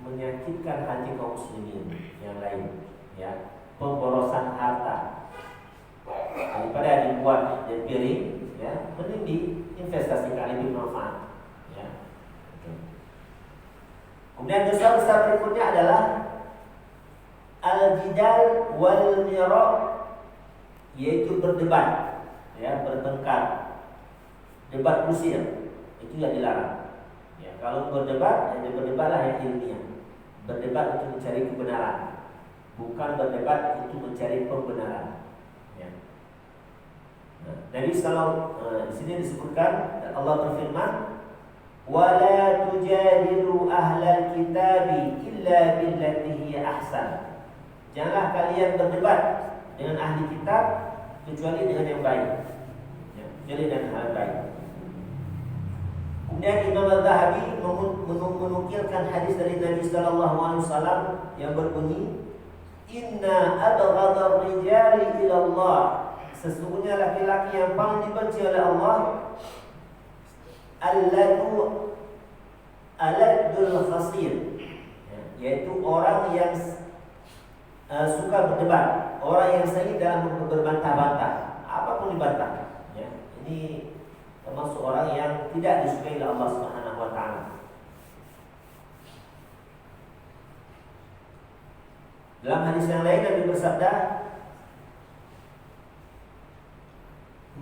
menyakitkan hati kaum muslimin yang lain, ya. Pemborosan harta. Daripada dibuat jadi piring, ya, mending diinvestasikan lebih bermanfaat, ya. Kemudian dosa besar berikutnya adalah al-jidal wal mira', yaitu berdebat. ya, bertengkar, debat kusir, itu yang dilarang. Ya, kalau berdebat, ya berdebatlah yang ilmiah. Berdebat untuk mencari kebenaran, bukan berdebat untuk mencari pembenaran. Ya. Nah, Nabi di sini disebutkan Allah berfirman, "Wala tujadilu ahlal kitabi illa billati hiya ahsan." Janganlah kalian berdebat dengan ahli kitab kecuali dengan yang baik. Ya, kecuali dengan hal baik. Kemudian Imam Al-Zahabi menukilkan hadis dari Nabi sallallahu alaihi wasallam yang berbunyi, "Inna abghadar rijali ila Allah." Sesungguhnya laki-laki yang paling dibenci oleh Allah aladul khasir, yaitu orang yang suka berdebat, orang yang sering dalam berbantah-bantah, apapun dibantah. Ya, ini termasuk orang yang tidak disukai oleh Allah Subhanahu wa taala. Dalam hadis yang lain Nabi bersabda,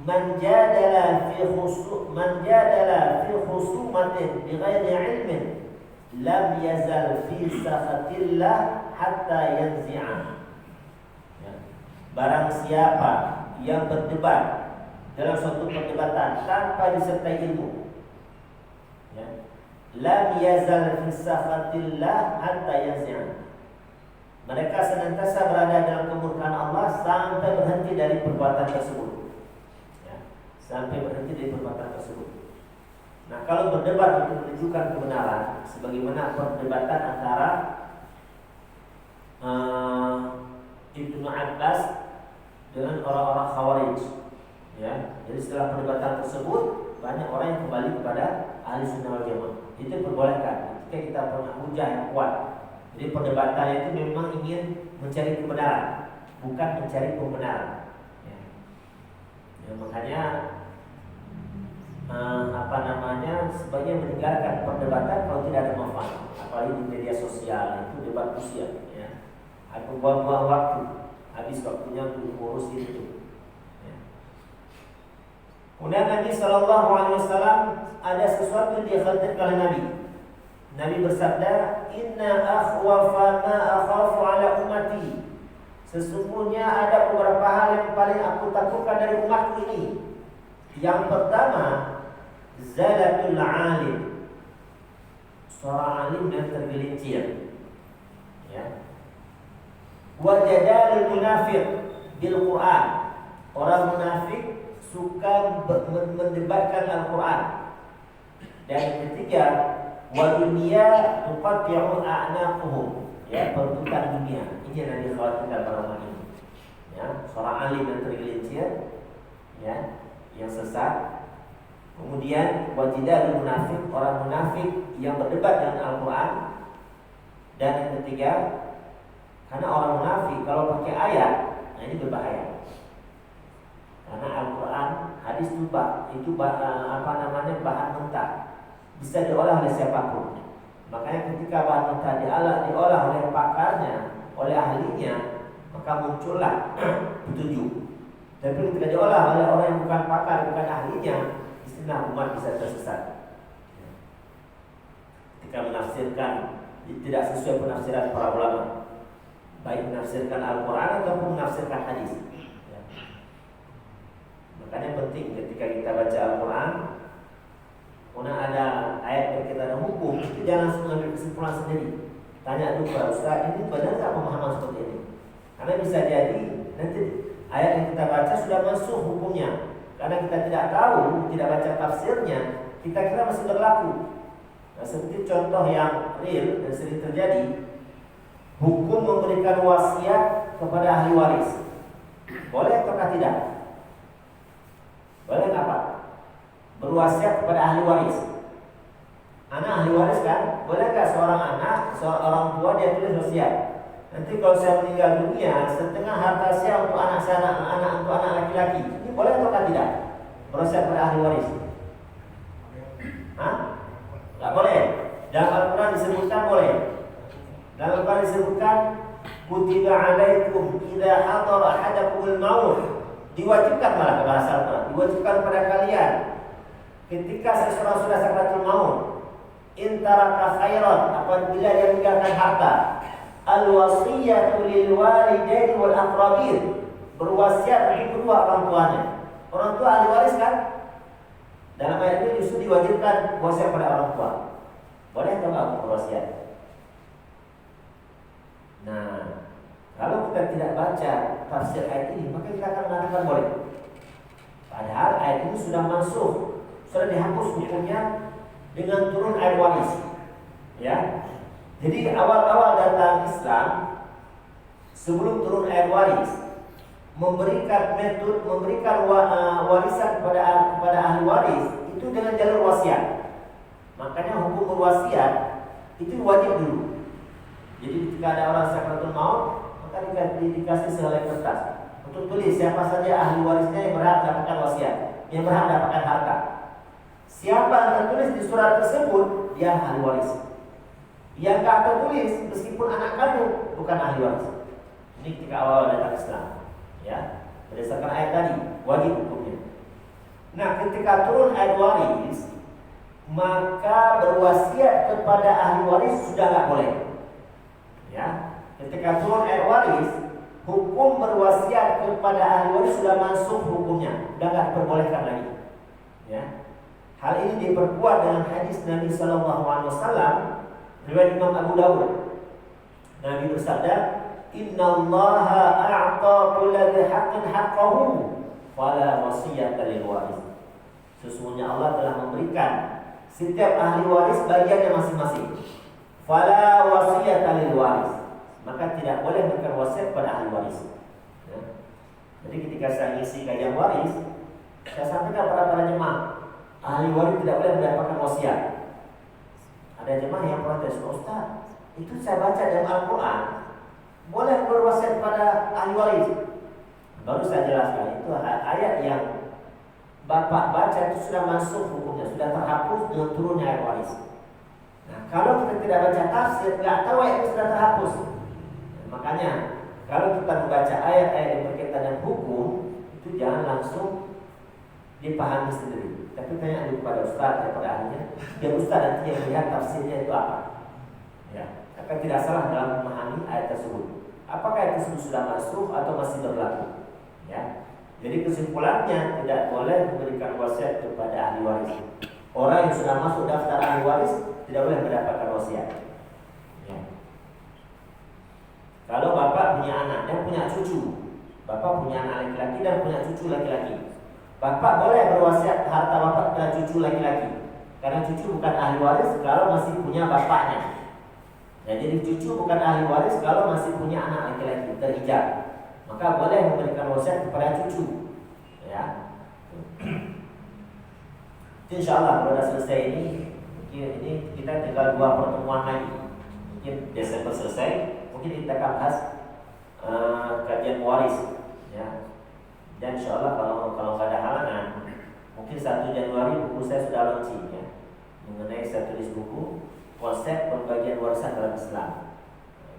Man jadala fi khusumatin bighairi ilmin lam yazal fi sakhatillah hatta yanzi'a. Ya. Barang siapa yang berdebat dalam suatu perdebatan tanpa disertai ilmu, ya, lam yazal fi sakhatillah hatta yanzi'a. Mereka senantiasa berada dalam kemurkaan Allah sampai berhenti dari perbuatan tersebut. Sampai berhenti dari perbuatan tersebut. Nah, kalau berdebat untuk menunjukkan kebenaran, sebagaimana perdebatan antara Ibnu Abbas dengan orang-orang Khawarij, ya. Jadi setelah perdebatan tersebut, banyak orang yang kembali kepada ahli sunnah wal jamaah. Itu diperbolehkan ketika kita punya hujah yang kuat. Jadi perdebatan itu memang ingin mencari kebenaran, bukan mencari pembenaran. Ya, makanya sebagian meninggalkan perdebatan kalau tidak ada manfaat, apalagi di media sosial itu debat usia, ya. Aku buang-buang waktu, habis waktunya untuk mengurus itu. Ya. Kemudian Nabi Shallallahu Alaihi Wasallam ada sesuatu yang dikhawatirkan oleh Nabi. Nabi bersabda, Inna akhwafa ma akhafu ala ummati. Sesungguhnya ada beberapa hal yang paling aku takutkan dari umatku ini. Yang pertama, zalatul alim, seorang alim yang tergelincir, ya. Wa jadalul munafiq bil Quran, orang munafik suka mendebatkan Al-Quran. Dan yang ketiga, wa dunya tuqatti'u a'naquhum, ya, perbutan dunia. Ini yang dikhawatirkan para ulama ini. Ya, seorang alim yang tergelincir, ya, yang sesat. Kemudian wajidal munafik, orang munafik yang berdebat dengan Al-Quran. Dan yang ketiga, karena orang munafik kalau pakai ayat, nah ini berbahaya. Karena Al-Quran, hadis itu bahan mentah, bisa diolah oleh siapapun. Makanya ketika bahan mentah diolah oleh pakarnya, oleh ahlinya, maka muncullah petunjuk. Tapi ketika diolah oleh orang yang bukan pakar, bukan ahlinya, istilah umat bisa tersesat. Ketika menafsirkan tidak sesuai penafsiran para ulama, baik menafsirkan Al-Quran ataupun menafsirkan hadis. Ya. Makanya penting ketika kita baca Al-Quran, kemudian ada ayat berkaitan dengan hukum, itu jangan langsung mengambil kesimpulan sendiri. Tanya dulu kepada Ustaz, ini benar tak pemahaman seperti ini? Karena bisa jadi nanti ayat yang kita baca sudah masuk hukumnya. Karena kita tidak tahu, tidak baca tafsirnya, kita kira masih berlaku. Nah, seperti contoh yang real dan sering terjadi, hukum memberikan wasiat kepada ahli waris. Boleh atau tidak? Boleh nggak Pak? Berwasiat kepada ahli waris. Anak ahli waris kan? Boleh nggak seorang orang tua dia tulis wasiat? Nanti kalau saya meninggal dunia, setengah harta saya untuk anak saya, anak untuk anak laki-laki. Ini boleh atau tidak? Berwasiat kepada ahli waris? Hah? Nggak boleh. Dalam Al-Quran disebutkan boleh. Dalam Al-Quran disebutkan, kutiba alaikum idza hadara ahadakumul maut Diwajibkan malah bahasa Al-Quran, diwajibkan pada kalian ketika seseorang sudah sakaratul maut, intaraka khairan, apabila dia meninggalkan harta, al-wasiyatu lil walidaini wal aqrabin, berwasiat bagi kedua orang tuanya. Orang tua ahli waris kan? Dalam ayat ini justru diwajibkan wasiat pada orang tua. Boleh atau enggak berwasiat? Nah, kalau kita tidak baca tafsir ayat ini, maka kita akan mengatakan boleh. Padahal ayat ini sudah masuk, sudah dihapus hukumnya dengan turun ayat waris. Ya. Jadi awal-awal datang Islam, sebelum turun ayat waris, memberikan warisan kepada ahli waris itu dengan jalur wasiat. Makanya hukum berwasiat itu wajib dulu. Jadi ketika ada orang sakaratul maut, maka dikasih sehelai kertas untuk tulis siapa saja ahli warisnya yang berhak mendapatkan wasiat, yang berhak mendapatkan harta. Siapa yang tertulis di surat tersebut, dia ahli waris. Yang tak tertulis, meskipun anak kandung, bukan ahli waris. Ini ketika awal datang Islam, ya, berdasarkan ayat tadi, wajib hukumnya. Nah, ketika turun ayat waris, maka berwasiat kepada ahli waris sudah nggak boleh. Ya, ketika turun ayat waris, hukum berwasiat kepada ahli waris sudah masuk hukumnya, sudah nggak diperbolehkan lagi. Ya, hal ini diperkuat dengan hadis Nabi Sallallahu Alaihi Wasallam riwayat Imam Abu Dawud. Nabi bersabda, Inna Allaha a'ta kulla dhi haqqin haqqahu, fala wasiyata lil waris. Sesungguhnya Allah telah memberikan setiap ahli waris bagiannya masing-masing. Fala wasiyata lil waris, maka tidak boleh memberikan wasiat pada ahli waris. Ya. Jadi ketika saya ngisi kajian waris, saya sampaikan kepada para jemaah, ahli waris tidak boleh mendapatkan wasiat. Ada jemaah yang protes, Ustaz, itu saya baca dalam Al-Quran, boleh berwasiat pada ahli waris. Baru saya jelaskan, itu ayat yang Bapak baca itu sudah masuk hukumnya, sudah terhapus dengan turunnya ayat waris. Nah, kalau kita tidak baca tafsir, tidak tahu ayat itu sudah terhapus. Nah, makanya kalau kita membaca ayat-ayat yang berkaitan dengan hukum, itu jangan langsung dipahami sendiri, tapi tanya dulu kepada ustaz, kepada ahlinya, biar ustaz nanti yang melihat tafsirnya itu apa. Ya, akan tidak salah dalam memahami ayat tersebut. Apakah ayat tersebut sudah masuk atau masih berlaku? Ya. Jadi kesimpulannya tidak boleh memberikan wasiat kepada ahli waris. Orang yang sudah masuk daftar ahli waris tidak boleh mendapatkan wasiat. Ya. Kalau bapak punya anak dan punya cucu, bapak punya anak laki-laki dan punya cucu laki-laki, bapak boleh berwasiat harta bapak kepada cucu laki-laki, karena cucu bukan ahli waris kalau masih punya bapaknya. Ya, jadi cucu bukan ahli waris kalau masih punya anak laki-laki terhijab, maka boleh memberikan wasiat kepada cucu. Ya. Insyaallah kalau sudah selesai ini, mungkin ini kita tinggal 2 pertemuan lagi. Mungkin Desember selesai, mungkin kita akan bahas kajian waris. Ya. Dan insyaallah kalau nggak ada halangan, mungkin 1 Januari buku saya sudah launching, ya, mengenai saya tulis buku konsep pembagian warisan dalam Islam.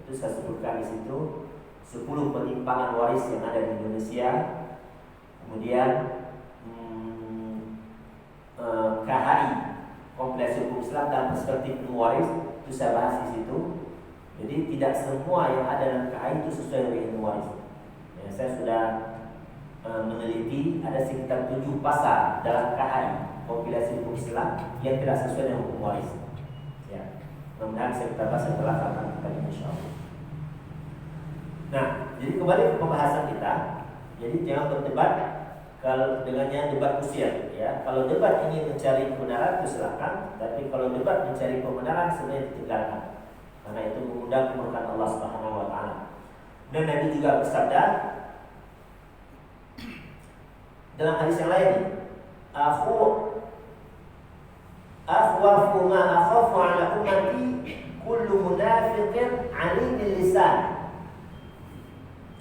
Itu saya sebutkan di situ 10 penyimpangan waris yang ada di Indonesia. Kemudian KHI, Kompleks Hukum Islam dalam perspektif ilmu waris, itu saya bahas di situ. Jadi tidak semua yang ada dalam KHI itu sesuai dengan ilmu waris. Ya, saya sudah meneliti ada sekitar 7 pasal dalam KHI, Kompilasi Hukum Islam, yang tidak sesuai dengan hukum waris. Ya, mudah-mudahan saya kita bahas setelah kali insyaallah. Nah, jadi kembali ke pembahasan kita. Jadi jangan berdebat kalau dengannya debat kusir, ya. Kalau debat ini mencari kebenaran, silakan. Tapi kalau debat mencari kebenaran, sebenarnya ditinggalkan, karena itu mengundang kemurkaan Allah Subhanahu Wa Taala. Dan Nabi juga bersabda dalam hadis yang lain, akhwafu ma akhafu ala ummati kullu munafiqin alimil lisan.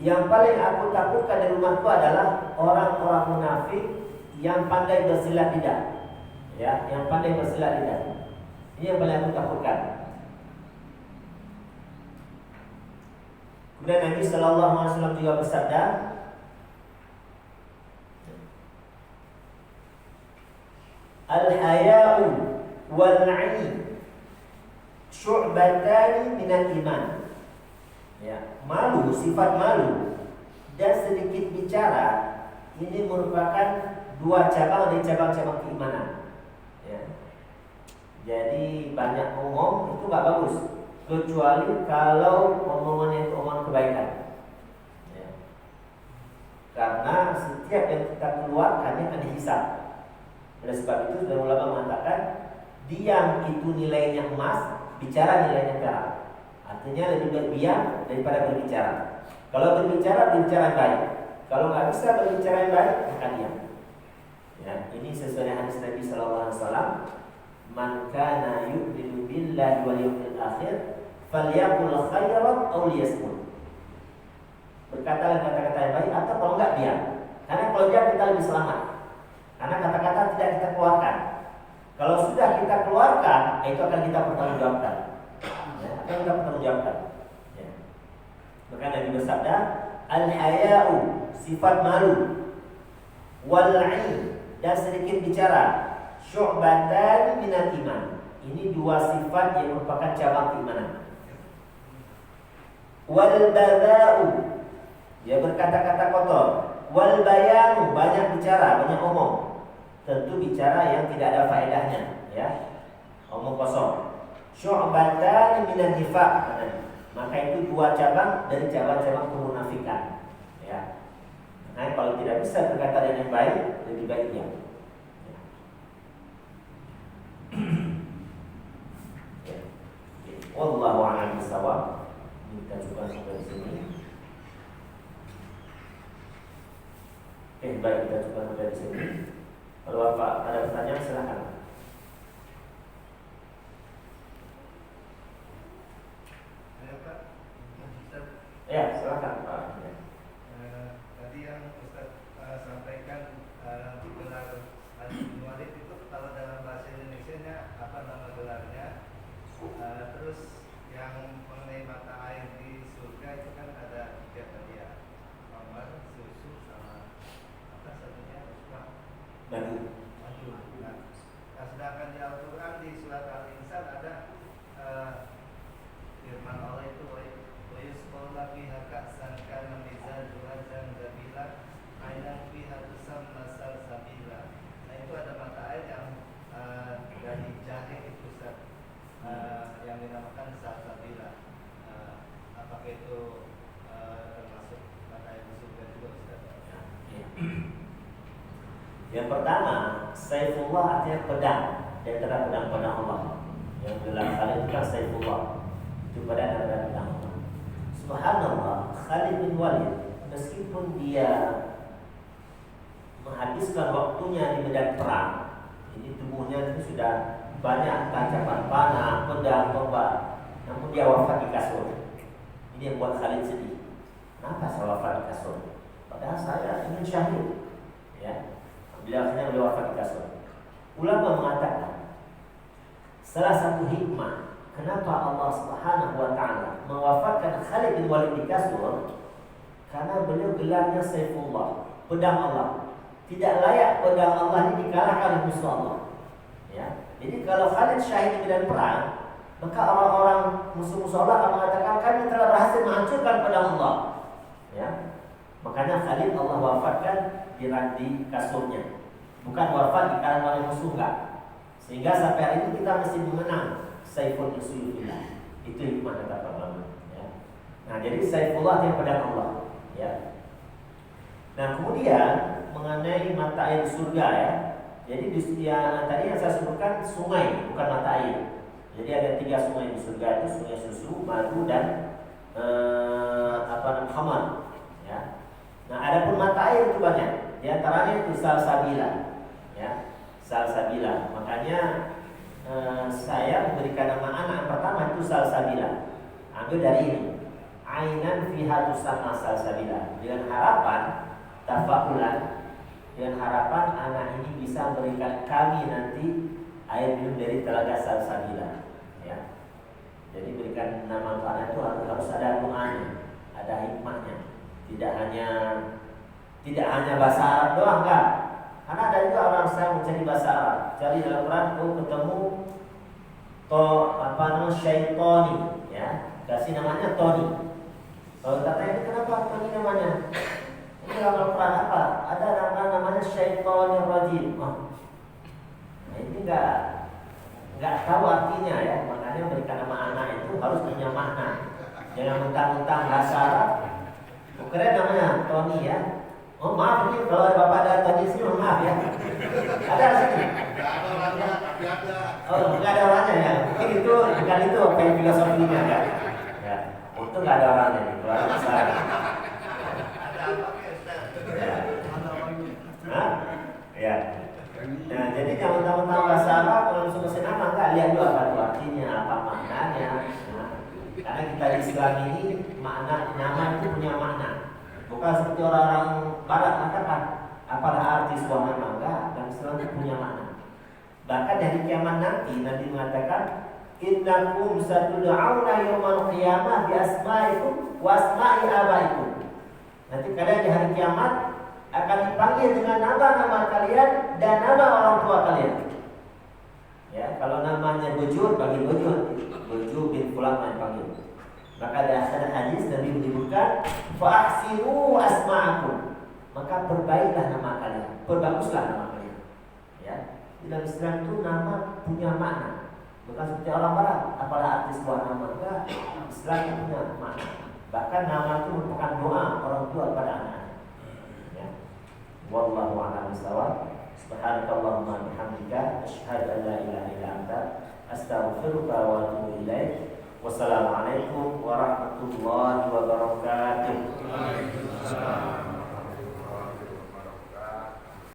Yang paling aku takutkan dari umatku adalah orang-orang munafik yang pandai bersilat lidah. Ya, yang pandai bersilat lidah. Ini yang paling aku takutkan. Kemudian Nabi Sallallahu Alaihi Wasallam juga bersabda, al-haya'u wal-'i syu'batani minal iman. Ya, malu, sifat malu dan sedikit bicara ini merupakan dua cabang dari cabang-cabang keimanan. Ya. Jadi banyak ngomong itu gak bagus, kecuali kalau omongannya itu omongan kebaikan. Ya. Karena setiap yang kita keluarkan akan dihisab. Oleh sebab itu sudah ulama mengatakan diam itu nilainya emas, bicara nilainya perak. Artinya lebih baik diam daripada berbicara. Kalau berbicara, berbicara yang baik. Kalau nggak bisa berbicara yang baik, maka diam. Ya, ini sesuai dengan hadis Nabi Sallallahu Alaihi Wasallam. Man kana yu'minu billahi wal yawmil akhir, falyaqul khairan aw liyasmut. Berkatalah kata-kata yang baik atau kalau nggak diam. Karena kalau diam kita lebih selamat. Karena kata-kata tidak kita keluarkan. Kalau sudah kita keluarkan, itu akan kita pertanggungjawabkan. Ya, akan kita pertanggungjawabkan. Ya. Maka Nabi bersabda, al-haya'u, sifat malu, wal-'i, dan sedikit bicara, syu'batan minal iman. Ini dua sifat yang merupakan cabang keimanan. Wal-bada'u, dia berkata-kata kotor. Wal-bayanu, banyak bicara, banyak omong. Tentu bicara yang tidak ada faedahnya, ya, omong kosong. Syu'batan minan nifaq, maka itu dua cabang dari cabang-cabang kemunafikan. Ya. Nah, kalau tidak bisa berkata dengan yang baik, lebih baik diam. Ya. Ya. Wallahu a'lam bishawab. Kita coba sampai di sini. Baik, kita coba sampai di sini. Kalau Bapak ada pertanyaan silakan. Ya, silakan Pak. Ya. Tadi yang Ustaz sampaikan gelar Khalid bin Walid itu kalau dalam bahasa Indonesianya apa nama gelarnya? Terus yang mengenai mata air di surga itu kan ada tiga tadi ya, kamar, susu sama apa satunya lupa. Madu. Nah, sedangkan di Al-Quran di surat Al-Insan ada firman Allah itu وَيُسْقَوْنَ فِيهَا كَأْسًا كَانَ مِزَاجُهَا زَنْجَبِيلًا عَيْنًا فِيهَا تُسَمَّى سَلْسَبِيلًا. Nah itu ada mata air yang dari jahe itu Ustaz, yang dinamakan salsabila. Apakah itu termasuk mata air di surga juga Ustaz? Yang pertama, Saifullah artinya pedang, di antara pedang-pedang Allah. Yang gelar Khalid itu kan Saifullah, itu pedang antara pedang Allah. Subhanallah, Khalid bin Walid meskipun dia menghabiskan waktunya di medan perang, ini tubuhnya itu sudah banyak tacapan panah, pedang, tombak, namun dia wafat di kasur. Ini yang buat Khalid sedih. Kenapa saya wafat di kasur? Padahal saya ingin syahid. Ya. Bila akhirnya beliau wafat di kasur. Ulama mengatakan salah satu hikmah kenapa Allah Subhanahu wa taala mewafatkan Khalid bin Walid di kasur, karena beliau gelarnya Saifullah, pedang Allah. Tidak layak pedang Allah ini dikalahkan oleh musuh Allah. Ya. Jadi kalau Khalid syahid di medan perang, maka orang-orang musuh-musuh Allah akan mengatakan kami telah berhasil menghancurkan pedang Allah. Ya. Makanya Khalid Allah wafatkan di kasurnya, bukan wafat di kalangan oleh musuh, enggak. Sehingga sampai hari ini kita mesti mengenang Saiful Suyufillah. Itu hikmah kata ulama. Ya. Nah, jadi Saifullah yang pedang Allah. Ya. Nah, kemudian mengenai mata air surga ya. Jadi tadi yang saya sebutkan sungai, bukan mata air. Jadi ada 3 sungai di surga itu, sungai susu, madu dan khamar. Ya. Nah, adapun mata air itu banyak. Di antaranya itu salsabila. Ya, salsabila. Makanya saya memberikan nama anak yang pertama itu salsabila. Ambil dari ini. Ainan fiha tusamma salsabila. Dengan harapan tafakulan, dengan harapan anak ini bisa memberikan kami nanti air minum dari telaga salsabila. Ya. Jadi berikan nama anak itu harus ada doanya, ada hikmahnya. Tidak hanya bahasa Arab doang, enggak. Karena ada juga orang saya mencari bahasa Arab, cari dalam Quran, ketemu syaitoni, ya, kasih namanya Tony. Kalau kata ini kenapa Tony namanya? Ini dalam Quran apa? Ada namanya Syaitonir Rajim. Nah ini nggak tahu artinya ya, makanya berikan nama anak itu harus punya makna. Jangan mentang-mentang bahasa Arab. Keren namanya Tony ya. Oh maaf ini kalau ada bapak ada Tony sini, maaf ya. Ada sini. Oh nggak ada orangnya ya. Mungkin itu bukan itu apa yang filosofinya ya. Ya itu nggak ada orangnya di Quran besar. Ya. Nah, jadi jangan tahu bahasa Arab kalau langsung ke nama enggak lihat dulu apa itu artinya, apa maknanya. Nah, karena kita di Islam ini makna nama itu punya makna. Bukan seperti orang-orang barat mengatakan apalah arti sebuah nama, enggak, dan Islam itu punya makna. Bahkan dari kiamat nanti Nabi mengatakan innakum satud'auna yaumal qiyamah bi asma'ikum wa asma'i abaikum. Nanti kalian di hari kiamat akan dipanggil dengan nama-nama kalian dan nama orang tua kalian. Ya, kalau namanya Bujur, panggil Bujur bin Fulan panggil. Maka di akhir hadis Nabi menyebutkan fa'ahsinu asma'akum. Maka perbaiklah nama kalian, perbaguslah nama kalian. Ya, dalam Islam itu nama punya makna. Bukan seperti orang barat, apalah arti sebuah nama. Enggak, Islam punya makna. Bahkan nama itu merupakan doa orang tua pada anak. Wallahu a'lam bishawab. Subhanakallahumma bihamdika asyhadu an la ilaha illa anta astaghfiruka wa atubu ilaik. Wassalamualaikum warahmatullahi wabarakatuh.